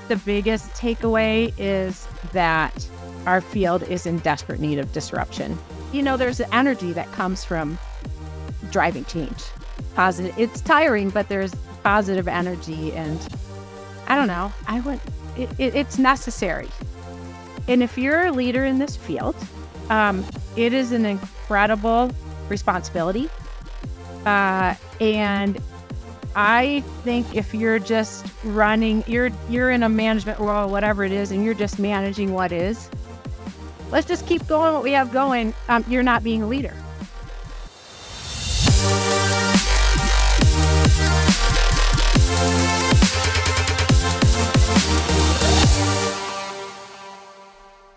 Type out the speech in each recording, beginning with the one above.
the biggest takeaway is that our field is in desperate need of disruption. There's the energy that comes from driving change. Positive. It's tiring, but there's positive energy, and I don't know. It's necessary. And if you're a leader in this field, it is an incredible responsibility. And I think if you're just running, you're in a management role, whatever it is, and you're just managing what is, let's just keep going what we have going. You're not being a leader.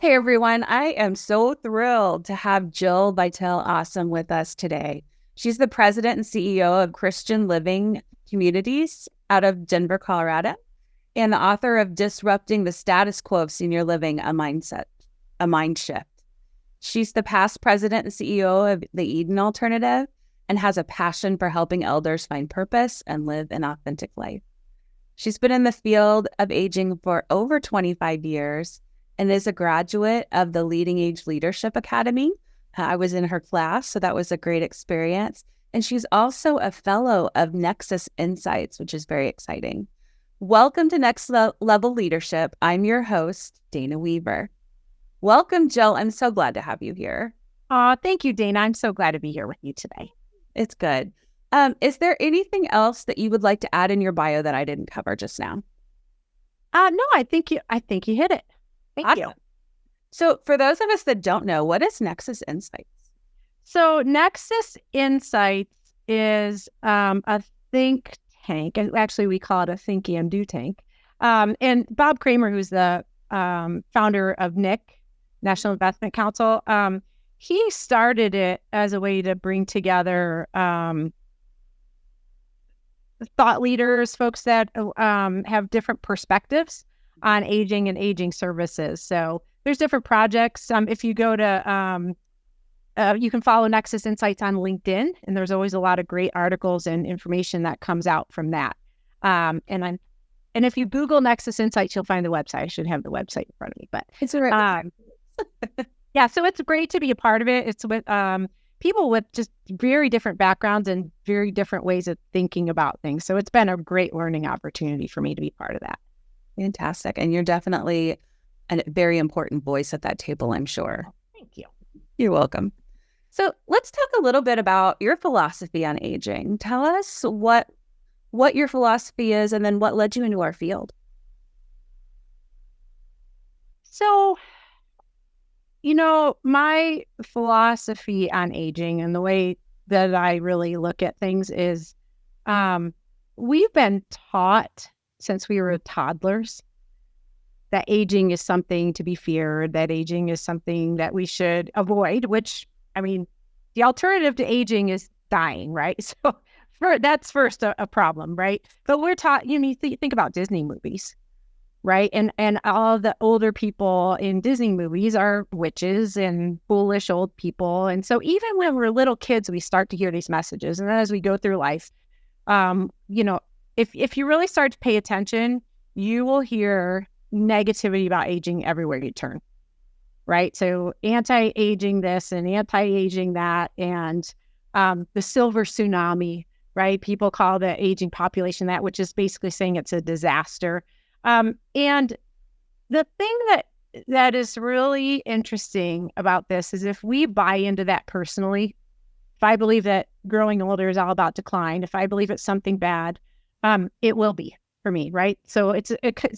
Hey everyone, I am so thrilled to have Jill Vitale-Aussem with us today. She's the president and CEO of Christian Living Communities out of Denver, Colorado, and the author of Disrupting the Status Quo of Senior Living, a Mindshift. She's the past president and CEO of the Eden Alternative and has a passion for helping elders find purpose and live an authentic life. She's been in the field of aging for over 25 years and is a graduate of the Leading Age Leadership Academy. I was in her class, so that was a great experience. And she's also a fellow of Nexus Insights, which is very exciting. Welcome to Next Level Leadership. I'm your host, Dana Weaver. Welcome, Jill. I'm so glad to have you here. Thank you, Dana. I'm so glad to be here with you today. It's good. Is there anything else that you would like to add in your bio that I didn't cover just now? No, I think you hit it. Thank you. So for those of us that don't know, what is Nexus Insights? So Nexus Insights is a think tank, and actually we call it a think and do tank. And Bob Kramer, who's the founder of NIC, National Investment Council, he started it as a way to bring together thought leaders, folks that have different perspectives on aging and aging services. So there's different projects. If you go to you can follow Nexus Insights on LinkedIn, and there's always a lot of great articles and information that comes out from that. And if you Google Nexus Insights, you'll find the website. I should have the website in front of me, but it's all right. Yeah, so it's great to be a part of it. It's with people with just very different backgrounds and very different ways of thinking about things. So it's been a great learning opportunity for me to be part of that. Fantastic. And you're definitely a very important voice at that table, I'm sure. Thank you. You're welcome. So let's talk a little bit about your philosophy on aging. Tell us what your philosophy is, and then what led you into our field. So, my philosophy on aging and the way that I really look at things is we've been taught since we were toddlers that aging is something to be feared, that aging is something that we should avoid, which, the alternative to aging is dying, right? So that's first a problem, right? But we're taught, you think about Disney movies, right? And all the older people in Disney movies are witches and foolish old people. And so even when we're little kids, we start to hear these messages. And then as we go through life, if you really start to pay attention, you will hear negativity about aging everywhere you turn, right? So anti-aging this and anti-aging that, and the silver tsunami, right? People call the aging population that, which is basically saying it's a disaster. And the thing that is really interesting about this is if we buy into that personally, if I believe that growing older is all about decline, if I believe it's something bad, it will be for me, right? So it's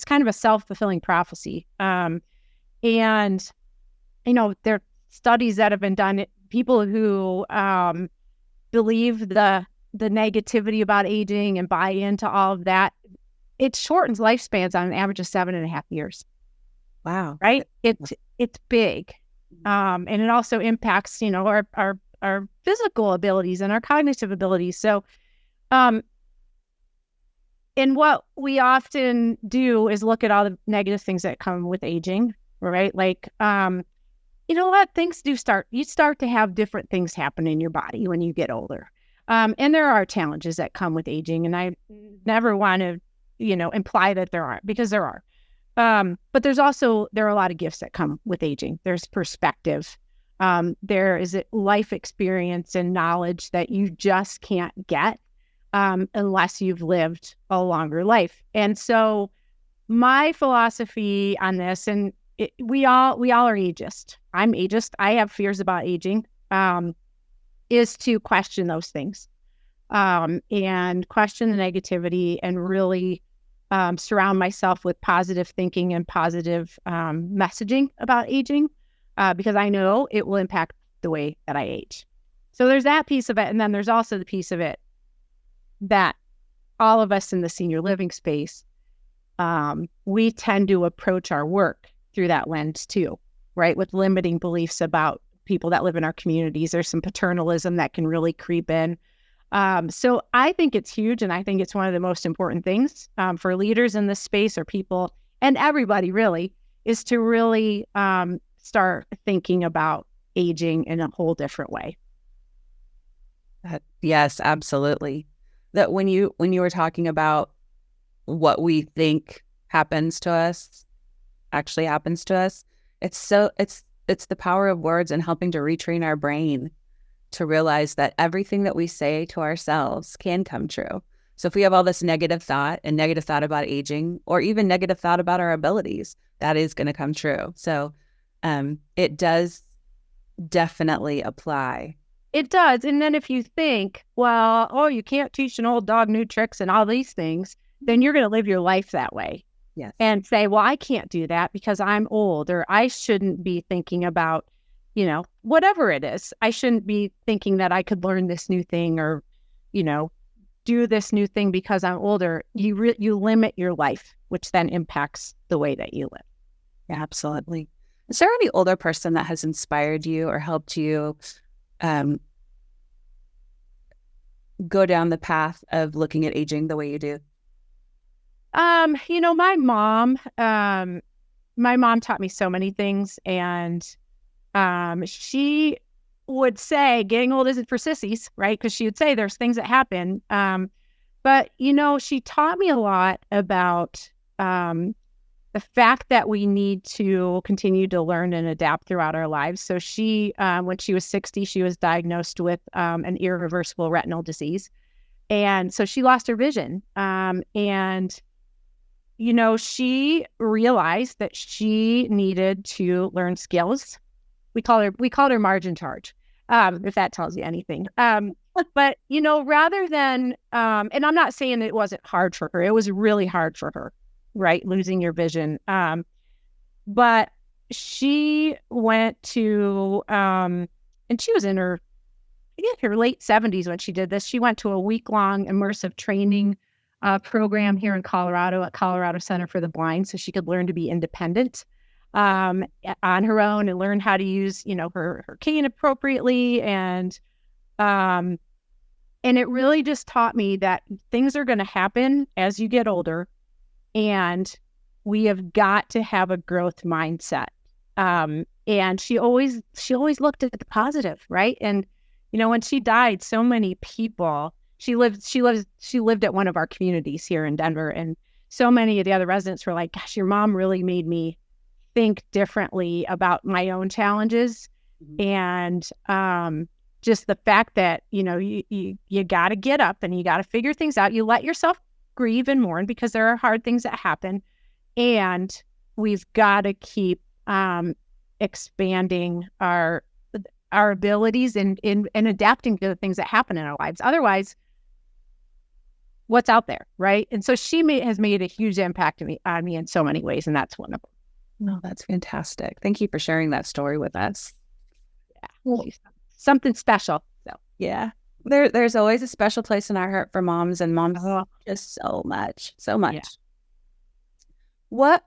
kind of a self-fulfilling prophecy. And, there are studies that have been done, people who believe the negativity about aging and buy into all of that, it shortens lifespans on an average of 7.5 years. Wow. Right? It's big. And it also impacts, our physical abilities and our cognitive abilities. So, and what we often do is look at all the negative things that come with aging, right? Like, you know what? You start to have different things happen in your body when you get older. And there are challenges that come with aging. And I never want to, imply that there aren't, because there are. But there are a lot of gifts that come with aging. There's perspective. There is a life experience and knowledge that you just can't get unless you've lived a longer life. And so my philosophy on this, and we all are ageist. I'm ageist. I have fears about aging, is to question those things and question the negativity and really surround myself with positive thinking and positive messaging about aging because I know it will impact the way that I age. So there's that piece of it. And then there's also the piece of it that all of us in the senior living space, we tend to approach our work through that lens too, right? With limiting beliefs about people that live in our communities. There's some paternalism that can really creep in. So I think it's huge. And I think it's one of the most important things for leaders in this space or people and everybody really is to really start thinking about aging in a whole different way. Yes, absolutely. That when you were talking about what we think happens to us actually happens to us, it's the power of words and helping to retrain our brain to realize that everything that we say to ourselves can come true. So if we have all this negative thought about aging, or even negative thought about our abilities, that is going to come true. So it does definitely apply. It does. And then if you think, well, oh, you can't teach an old dog new tricks and all these things, then you're going to live your life that way. Yes. And say, well, I can't do that because I'm old, or I shouldn't be thinking about, whatever it is. I shouldn't be thinking that I could learn this new thing or, do this new thing because I'm older. You limit your life, which then impacts the way that you live. Yeah, absolutely. Is there any older person that has inspired you or helped you go down the path of looking at aging the way you do? My mom taught me so many things, and she would say getting old isn't for sissies, right? Because she would say there's things that happen. But she taught me a lot about the fact that we need to continue to learn and adapt throughout our lives. So she, when she was 60, she was diagnosed with an irreversible retinal disease. And so she lost her vision. She realized that she needed to learn skills. We called her margin charge, if that tells you anything. But, rather than, and I'm not saying it wasn't hard for her. It was really hard for her, right? Losing your vision. But she went to, and she was in her late 70s when she did this. She went to a week-long immersive training program here in Colorado at Colorado Center for the Blind, so she could learn to be independent on her own and learn how to use, her cane appropriately. And it really just taught me that things are going to happen as you get older, and we have got to have a growth mindset. And she always looked at the positive, right? And when she died, so many people. She lived at one of our communities here in Denver, and so many of the other residents were like, "Gosh, your mom really made me think differently about my own challenges." Mm-hmm. And just the fact that you got to get up and you got to figure things out. You let yourself grieve and mourn because there are hard things that happen, and we've got to keep expanding our abilities and adapting to the things that happen in our lives. Otherwise, what's out there, right? And so she has made a huge impact on me in so many ways, and that's one of them. No, that's fantastic. Thank you for sharing that story with us. Yeah, well, something special. So yeah, there's always a special place in our heart for moms, and moms just so much. Yeah. What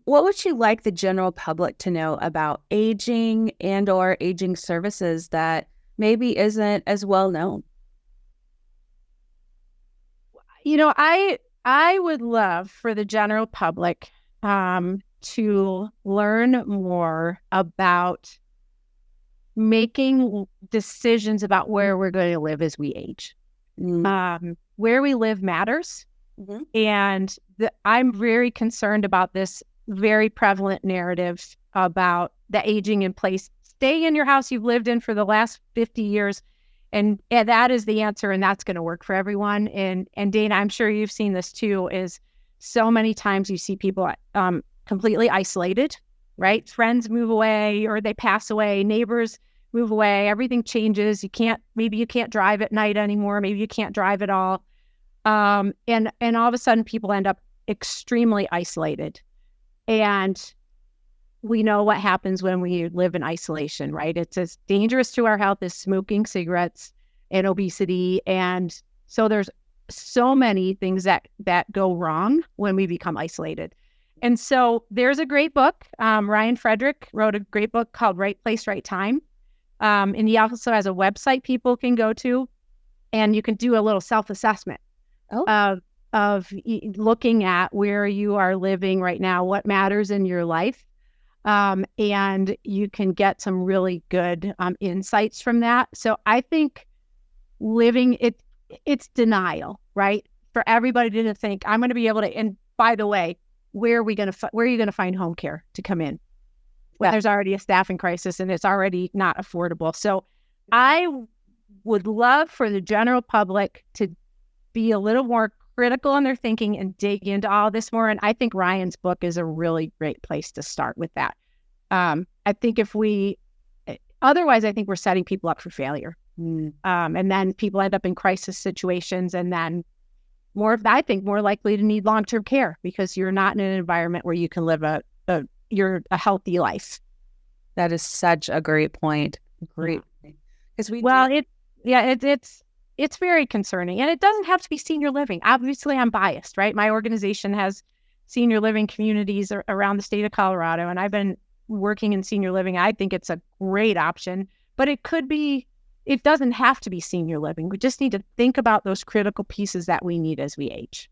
would you like the general public to know about aging and or aging services that maybe isn't as well known? I would love for the general public to learn more about making decisions about where we're going to live as we age. Mm-hmm. Where we live matters. Mm-hmm. And I'm very concerned about this very prevalent narrative about the aging in place. Stay in your house you've lived in for the last 50 years. And that is the answer. And that's going to work for everyone. And Dana, I'm sure you've seen this too, is so many times you see people completely isolated, right? Friends move away or they pass away, neighbors move away, everything changes. Maybe you can't drive at night anymore. Maybe you can't drive at all. And all of a sudden people end up extremely isolated. And we know what happens when we live in isolation, right? It's as dangerous to our health as smoking cigarettes and obesity. And so there's so many things that go wrong when we become isolated. And so there's a great book. Ryan Frederick wrote a great book called Right Place, Right Time. And he also has a website people can go to, and you can do a little self-assessment of looking at where you are living right now, what matters in your life. And you can get some really good insights from that. So I think it's denial, right? For everybody to think, I'm going to be able to, and by the way, where are you going to find home care to come in? Well, there's already a staffing crisis and it's already not affordable. So I would love for the general public to be a little more critical in their thinking and dig into all this more. And I think Ryan's book is a really great place to start with that. I think otherwise, I think we're setting people up for failure. And then people end up in crisis situations and then more likely to need long-term care because you're not in an environment where you can live a healthy life. That is such a great point. Because it's very concerning, and it doesn't have to be senior living. Obviously, I'm biased, right? My organization has senior living communities around the state of Colorado, and I've been working in senior living. I think it's a great option, but it doesn't have to be senior living. We just need to think about those critical pieces that we need as we age.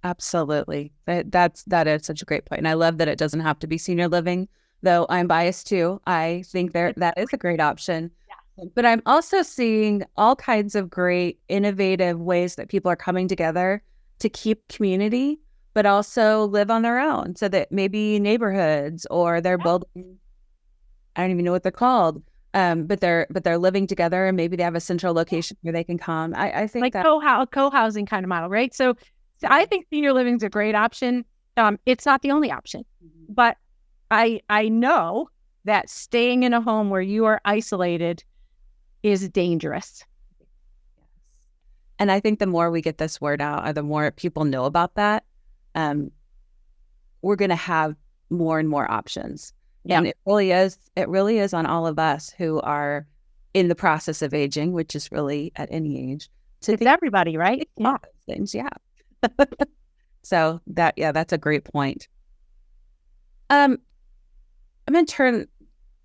Absolutely. That is such a great point. And I love that it doesn't have to be senior living, though I'm biased too. I think that is a great option. Yeah. But I'm also seeing all kinds of great innovative ways that people are coming together to keep community, but also live on their own. So that maybe neighborhoods or they're building, I don't even know what they're called, but they're living together and maybe they have a central location where they can come. I think like co-housing kind of model, right? So I think senior living is a great option. It's not the only option, but I know that staying in a home where you are isolated is dangerous. And I think the more we get this word out, or the more people know about that, we're going to have more and more options. Yeah. And it really is on all of us who are in the process of aging, which is really at any age. It's everybody, right? Yeah. Things, yeah. So that's a great point. I'm going to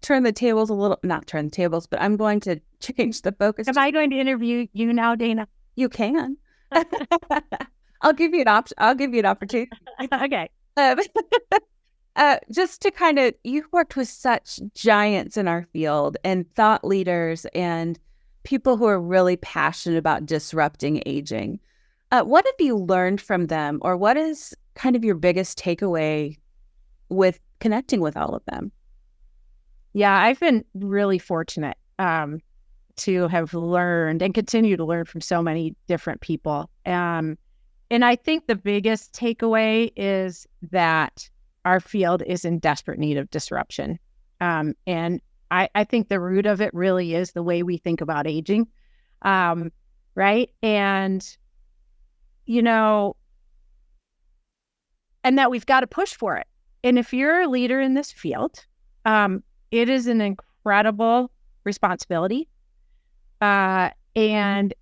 turn the tables a little, not turn the tables, but I'm going to change the focus. Am I going to interview you now, Dana? You can. I'll give you an option. I'll give you an opportunity. Okay. Just to kind of, you've worked with such giants in our field and thought leaders and people who are really passionate about disrupting aging. What have you learned from them, or what is kind of your biggest takeaway with connecting with all of them? Yeah, I've been really fortunate to have learned and continue to learn from so many different people. And I think the biggest takeaway is that our field is in desperate need of disruption. And I think the root of it really is the way we think about aging, right? And, and that we've got to push for it. And if you're a leader in this field, it is an incredible responsibility. And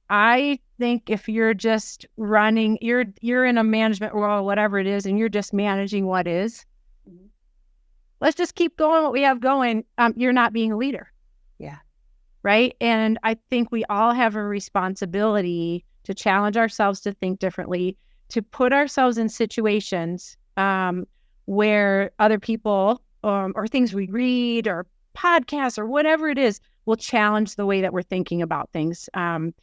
I think if you're just running, you're in a management role, whatever it is, and you're just managing what is, let's just keep going what we have going. You're not being a leader. Yeah. Right. And I think we all have a responsibility to challenge ourselves to think differently, to put ourselves in situations where other people or things we read or podcasts or whatever it is will challenge the way that we're thinking about things. And,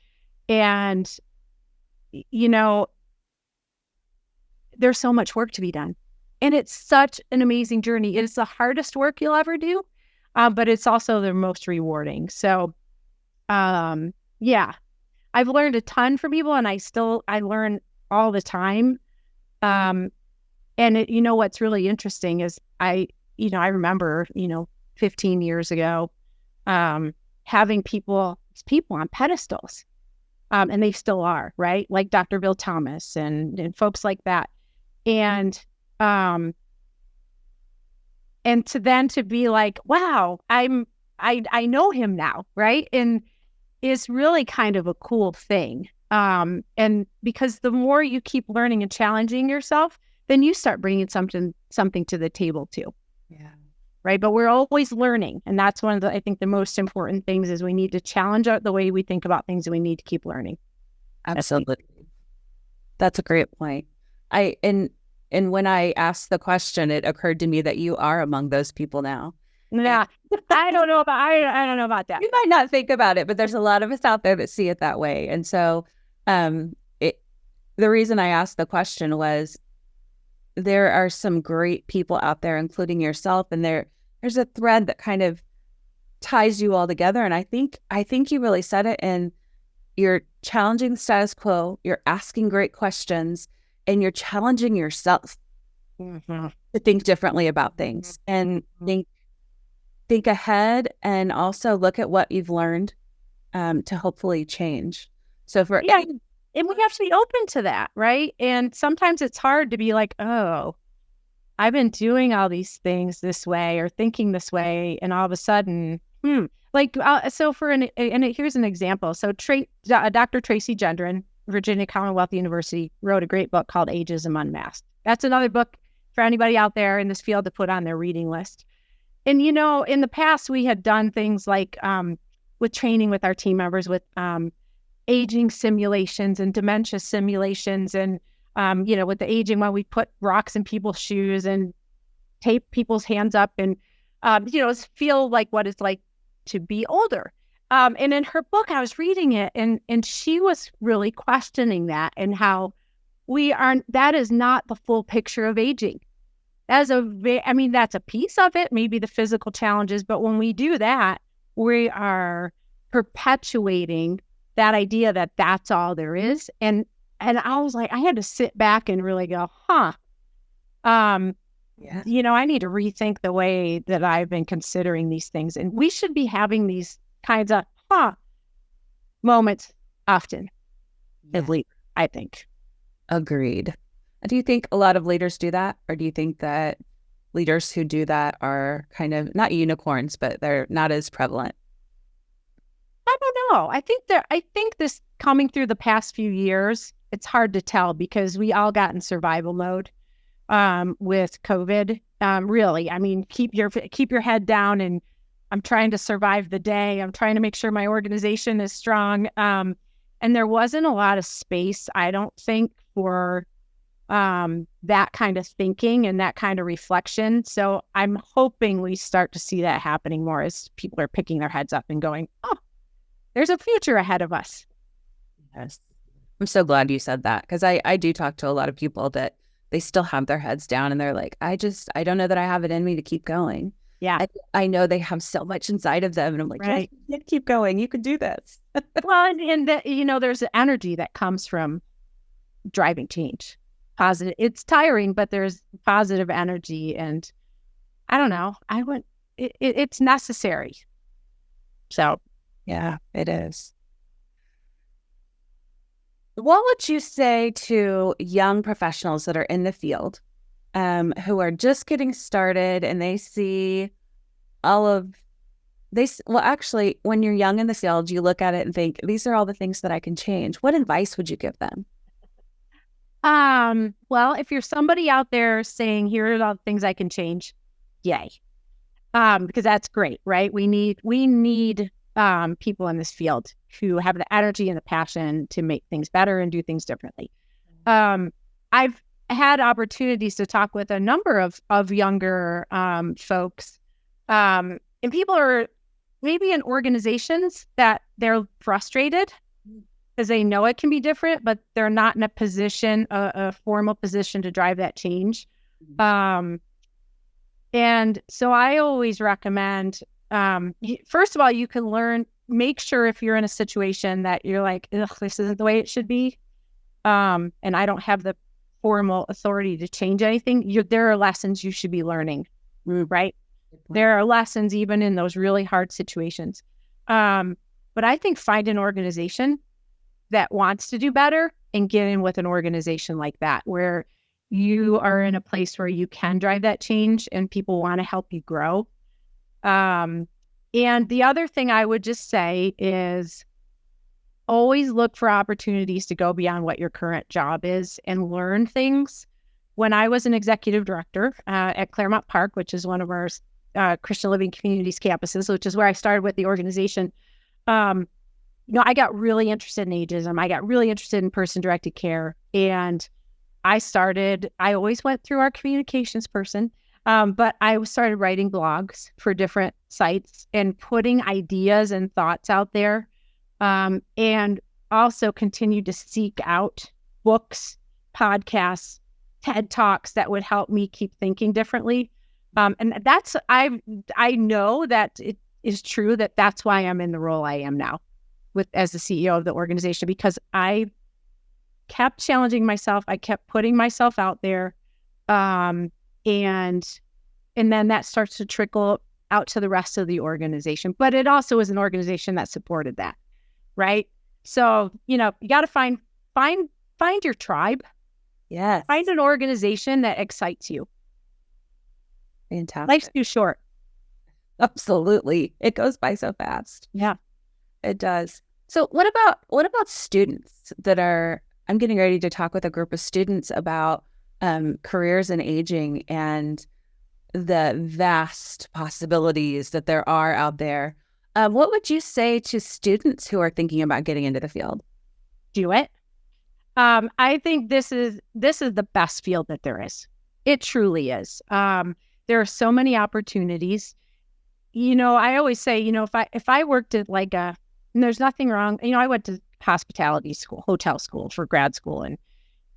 there's so much work to be done. And it's such an amazing journey. It's the hardest work you'll ever do, but it's also the most rewarding. So, yeah, I've learned a ton from people, and I learn all the time. And what's really interesting is I remember, 15 years ago, having people on pedestals, and they still are, right? Like Dr. Bill Thomas and folks like that. And to be like, wow, I know him now, right? And it's really kind of a cool thing. And because the more you keep learning and challenging yourself, then you start bringing something to the table too. Yeah. Right. But we're always learning. And that's one of I think the most important things is we need to challenge the way we think about things, and we need to keep learning. Absolutely. That's a great point. And when I asked the question, it occurred to me that you are among those people now. Yeah. I don't know about that. You might not think about it, but there's a lot of us out there that see it that way. And so the reason I asked the question was there are some great people out there, including yourself, and there's a thread that kind of ties you all together. And I think you really said it. And you're challenging the status quo, you're asking great questions, and you're challenging yourself to think differently about things and think ahead, and also look at what you've learned to hopefully change. So and we have to be open to that, right? And sometimes it's hard to be like, oh, I've been doing all these things this way or thinking this way, and all of a sudden, so here's an example. So Dr. Tracy Gendron, Virginia Commonwealth University, wrote a great book called Ageism Unmasked. That's another book for anybody out there in this field to put on their reading list. And, in the past, we had done things like with training with our team members with aging simulations and dementia simulations. And, with the aging one, we put rocks in people's shoes and tape people's hands up and, feel like what it's like to be older. And in her book, I was reading it, and she was really questioning that, and how that is not the full picture of aging. That's a piece of it, maybe the physical challenges, but when we do that, we are perpetuating that idea that that's all there is. And I was like, I had to sit back and really go, I need to rethink the way that I've been considering these things. And we should be having these kinds of moments often, at least, I think. Agreed. Do you think a lot of leaders do that? Or do you think that leaders who do that are kind of not unicorns, but they're not as prevalent? I don't know. I think this coming through the past few years, it's hard to tell because we all got in survival mode with COVID. Really, keep your head down, and I'm trying to survive the day. I'm trying to make sure my organization is strong. And there wasn't a lot of space, I don't think, for that kind of thinking and that kind of reflection. So I'm hoping we start to see that happening more as people are picking their heads up and going, oh, there's a future ahead of us. Yes. I'm so glad you said that, because I do talk to a lot of people that they still have their heads down and they're like, I don't know that I have it in me to keep going. Yeah. I know they have so much inside of them, and I'm like, right. Yeah, keep going. You can do this. Well, and there's an energy that comes from driving change. Positive. It's tiring, but there's positive energy, and I don't know. It's necessary. So, yeah, it is. What would you say to young professionals that are in the field, who are just getting started, and they see actually, when you're young in the field, you look at it and think, these are all the things that I can change. What advice would you give them? Well, if you're somebody out there saying, here are all the things I can change, yay. Because that's great, right? We need people in this field who have the energy and the passion to make things better and do things differently. I've had opportunities to talk with a number of younger folks, and people are maybe in organizations that they're frustrated because they know it can be different, but they're not in a formal position to drive that change. And so I always recommend, first of all, you can learn, make sure if you're in a situation that you're like, ugh, this isn't the way it should be. And I don't have the formal authority to change anything. There are lessons you should be learning, right? There are lessons even in those really hard situations. But I think find an organization that wants to do better and get in with an organization like that, where you are in a place where you can drive that change and people want to help you grow. And the other thing I would just say is always look for opportunities to go beyond what your current job is and learn things. When I was an executive director at Claremont Park, which is one of our Christian Living Communities campuses, which is where I started with the organization, I got really interested in ageism. I got really interested in person-directed care. And I always went through our communications person, but I started writing blogs for different sites and putting ideas and thoughts out there. And also continued to seek out books, podcasts, TED Talks that would help me keep thinking differently. And I know that it is true that that's why I'm in the role I am now as the CEO of the organization, because I kept challenging myself. I kept putting myself out there. And then that starts to trickle out to the rest of the organization. But it also is an organization that supported that. Right. So, you got to find your tribe. Yes. Find an organization that excites you. Fantastic. Life's too short. Absolutely. It goes by so fast. Yeah, it does. So what about students I'm getting ready to talk with a group of students about careers in aging and the vast possibilities that there are out there. What would you say to students who are thinking about getting into the field? Do it. I think this is the best field that there is. It truly is. There are so many opportunities. I always say, if I worked at and there's nothing wrong. I went to hospitality school, hotel school for grad school. And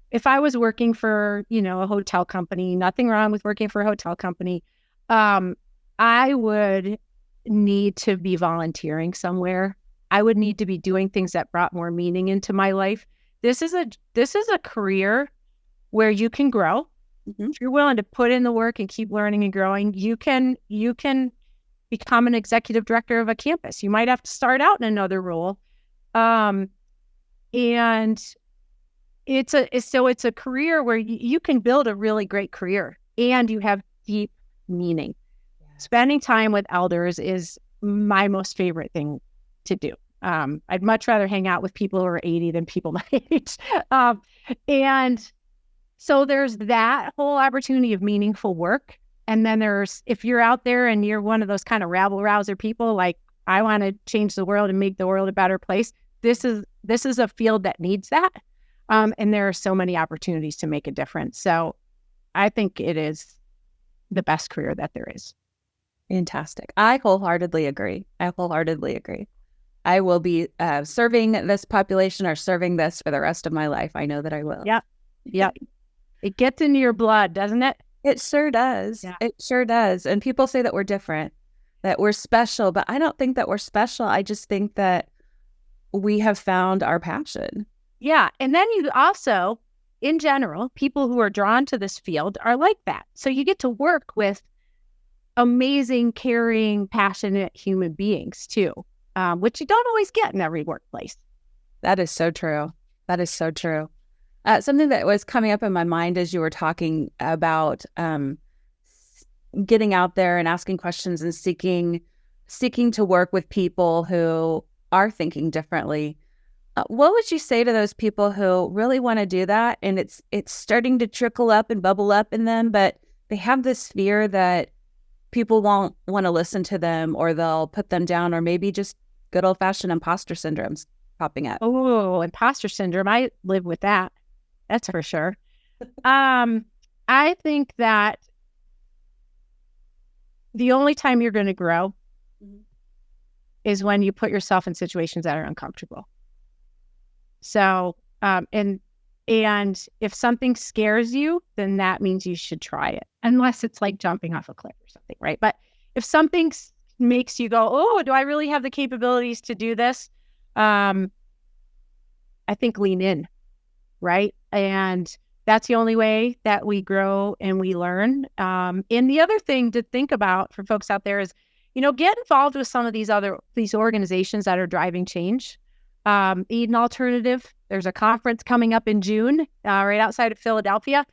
if I was working for, a hotel company, nothing wrong with working for a hotel company. I would need to be volunteering somewhere. I would need to be doing things that brought more meaning into my life. This is a career where you can grow. Mm-hmm. If you're willing to put in the work and keep learning and growing, you can become an executive director of a campus. You might have to start out in another role. And it's a career where you can build a really great career and you have deep meaning. Spending time with elders is my most favorite thing to do. I'd much rather hang out with people who are 80 than people my age. And so there's that whole opportunity of meaningful work. And then if you're out there and you're one of those kind of rabble rouser people, like, I want to change the world and make the world a better place, this is a field that needs that. And there are so many opportunities to make a difference. So I think it is the best career that there is. Fantastic. I wholeheartedly agree. I will be serving this population or serving this for the rest of my life. I know that I will. Yeah. It gets into your blood, doesn't it? It sure does. Yeah. It sure does. And people say that we're different, that we're special, but I don't think that we're special. I just think that we have found our passion. Yeah. And then you also, in general, people who are drawn to this field are like that. So you get to work with amazing, caring, passionate human beings too, which you don't always get in every workplace. That is so true. Something that was coming up in my mind as you were talking about getting out there and asking questions and seeking to work with people who are thinking differently. What would you say to those people who really want to do that and it's starting to trickle up and bubble up in them, but they have this fear that people won't want to listen to them or they'll put them down, or maybe just good old-fashioned imposter syndrome's popping up? Oh, imposter syndrome. I live with that. That's for sure. I think that the only time you're going to grow is when you put yourself in situations that are uncomfortable. So, and And if something scares you, then that means you should try it, unless it's like jumping off a cliff or something, right? But if something makes you go, oh, do I really have the capabilities to do this? I think lean in, right? And that's the only way that we grow and we learn. And the other thing to think about for folks out there is, get involved with some of these organizations that are driving change. Eden Alternative, there's a conference coming up in June, right outside of Philadelphia.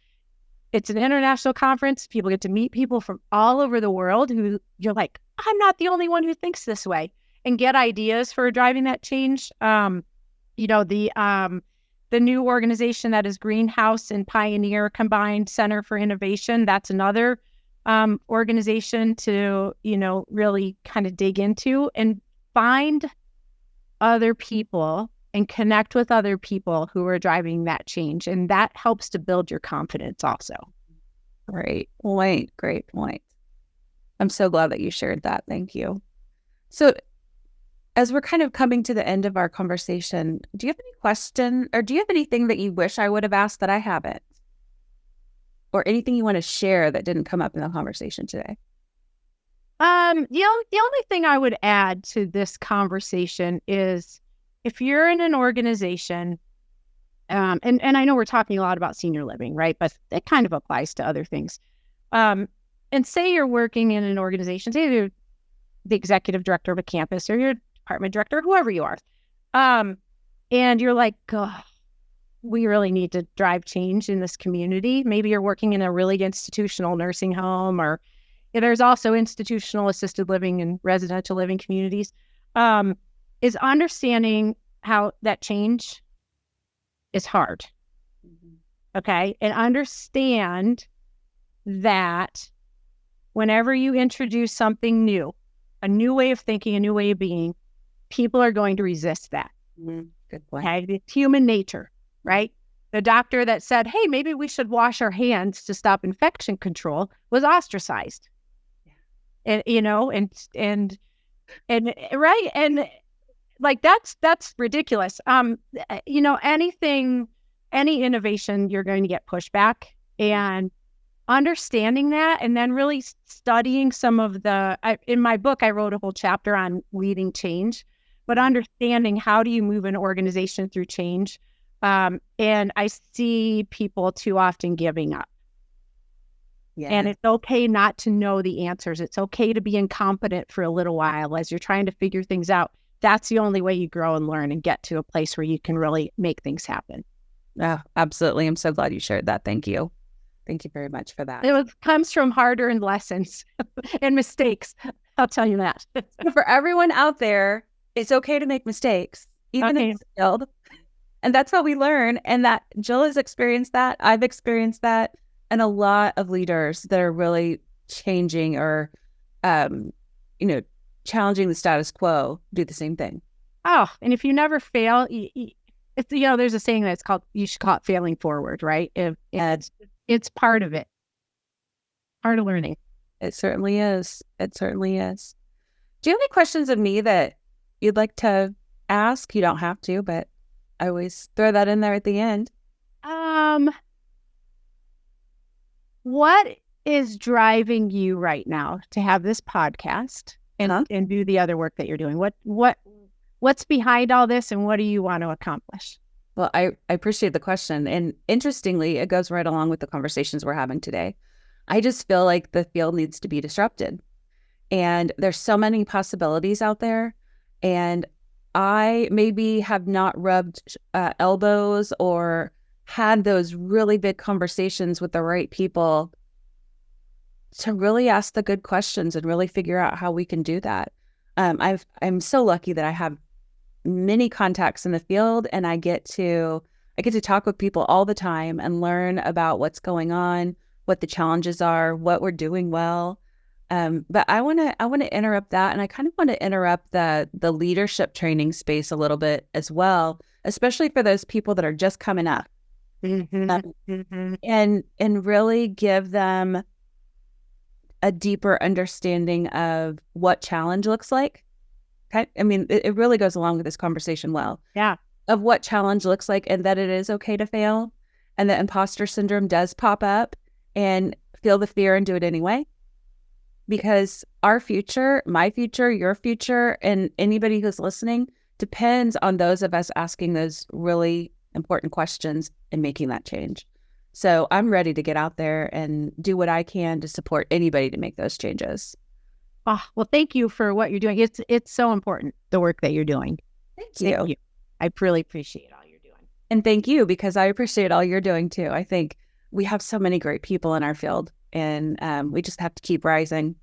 It's an international conference. People get to meet people from all over the world who you're like, I'm not the only one who thinks this way, and get ideas for driving that change. The new organization that is Greenhouse and Pioneer Combined Center for Innovation, that's another organization to, really kind of dig into and find other people and connect with other people who are driving that change. And that helps to build your confidence also. Great point. Great point. I'm so glad that you shared that. Thank you. So as we're kind of coming to the end of our conversation, do you have any question, or do you have anything that you wish I would have asked that I haven't? Or anything you want to share that didn't come up in the conversation today? The only thing I would add to this conversation is, if you're in an organization, and I know we're talking a lot about senior living, right? But it kind of applies to other things. And say you're working in an organization, say you're the executive director of a campus, or you're department director, whoever you are. And you're like, oh, we really need to drive change in this community. Maybe you're working in a really institutional nursing home, or there's also institutional assisted living and residential living communities. Is understanding how that change is hard. Mm-hmm. Okay. And understand that whenever you introduce something new, a new way of thinking, a new way of being, people are going to resist that. Mm-hmm. Good point. Okay? It's human nature, right? The doctor that said, hey, maybe we should wash our hands to stop infection control was ostracized. Yeah. And right. And like, that's ridiculous. Any innovation, you're going to get pushback, and understanding that, and then really studying some of in my book, I wrote a whole chapter on leading change, but understanding how do you move an organization through change. And I see people too often giving up. Yeah. And it's okay not to know the answers. It's okay to be incompetent for a little while as you're trying to figure things out. That's the only way you grow and learn and get to a place where you can really make things happen. Yeah, absolutely. I'm so glad you shared that. Thank you. Thank you very much for that. It comes from hard-earned lessons and mistakes. I'll tell you that. For everyone out there, it's okay to make mistakes, even if it's failed. And that's how we learn. And that Jill has experienced that. I've experienced that. And a lot of leaders that are really changing or, challenging the status quo do the same thing. Oh, and if you never fail, there's a saying that's called, you should call it failing forward, right? It's part of it. Part of learning. It certainly is. It certainly is. Do you have any questions of me that you'd like to ask? You don't have to, but I always throw that in there at the end. What is driving you right now to have this podcast and do the other work that you're doing? What's behind all this, and what do you want to accomplish? Well, I appreciate the question. And interestingly, it goes right along with the conversations we're having today. I just feel like the field needs to be disrupted. And there's so many possibilities out there. And I maybe have not rubbed elbows or had those really big conversations with the right people to really ask the good questions and really figure out how we can do that. I'm so lucky that I have many contacts in the field, and I get to talk with people all the time and learn about what's going on, what the challenges are, what we're doing well. But I want to interrupt that, and I kind of want to interrupt the leadership training space a little bit as well, especially for those people that are just coming up, and really give them a deeper understanding of what challenge looks like. Okay? I mean, it really goes along with this conversation well. Yeah. Of what challenge looks like, and that it is okay to fail, and the imposter syndrome does pop up, and feel the fear and do it anyway. Because our future, my future, your future, and anybody who's listening depends on those of us asking those really important questions and making that change. So I'm ready to get out there and do what I can to support anybody to make those changes. Oh, well, thank you for what you're doing. It's so important, the work that you're doing. Thank you. Thank you. I really appreciate all you're doing. And thank you, because I appreciate all you're doing too. I think we have so many great people in our field, and we just have to keep rising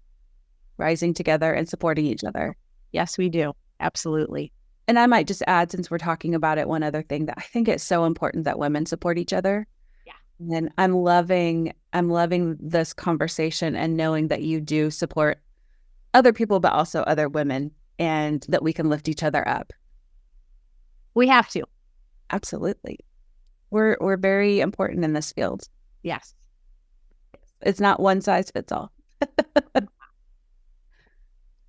together and supporting each other. Yes, we do. Absolutely. And I might just add, since we're talking about it, one other thing that I think it's so important that women support each other. Yeah. And I'm loving this conversation and knowing that you do support other people, but also other women, and that we can lift each other up. We have to. Absolutely. We're very important in this field. Yes. It's not one size fits all.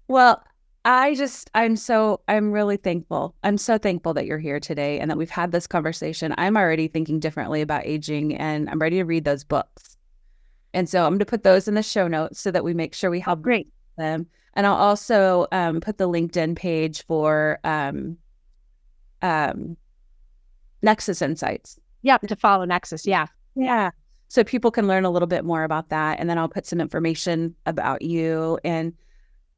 Well, I'm really thankful. I'm so thankful that you're here today and that we've had this conversation. I'm already thinking differently about aging, and I'm ready to read those books. And so I'm going to put those in the show notes so that we make sure we help them. And I'll also put the LinkedIn page for Nexus Insights. Yeah, to follow Nexus. Yeah. Yeah. So people can learn a little bit more about that. And then I'll put some information about you. And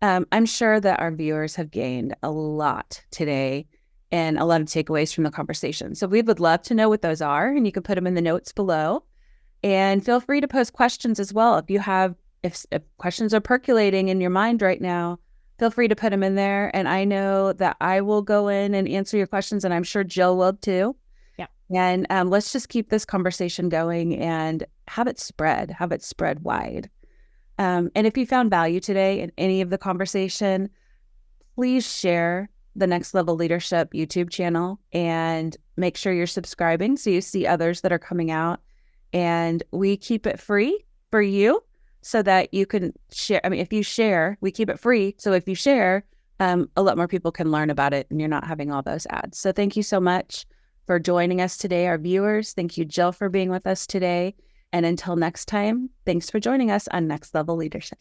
I'm sure that our viewers have gained a lot today and a lot of takeaways from the conversation. So we would love to know what those are, and you can put them in the notes below. And feel free to post questions as well. If questions are percolating in your mind right now, feel free to put them in there. And I know that I will go in and answer your questions, and I'm sure Jill will too. Yeah. And let's just keep this conversation going and have it spread wide. And if you found value today in any of the conversation, please share the Next Level Leadership YouTube channel and make sure you're subscribing so you see others that are coming out. And we keep it free for you so that you can share. I mean, if you share, we keep it free. So if you share, a lot more people can learn about it, and you're not having all those ads. So thank you so much for joining us today, our viewers. Thank you, Jill, for being with us today. And until next time, thanks for joining us on Next Level Leadership.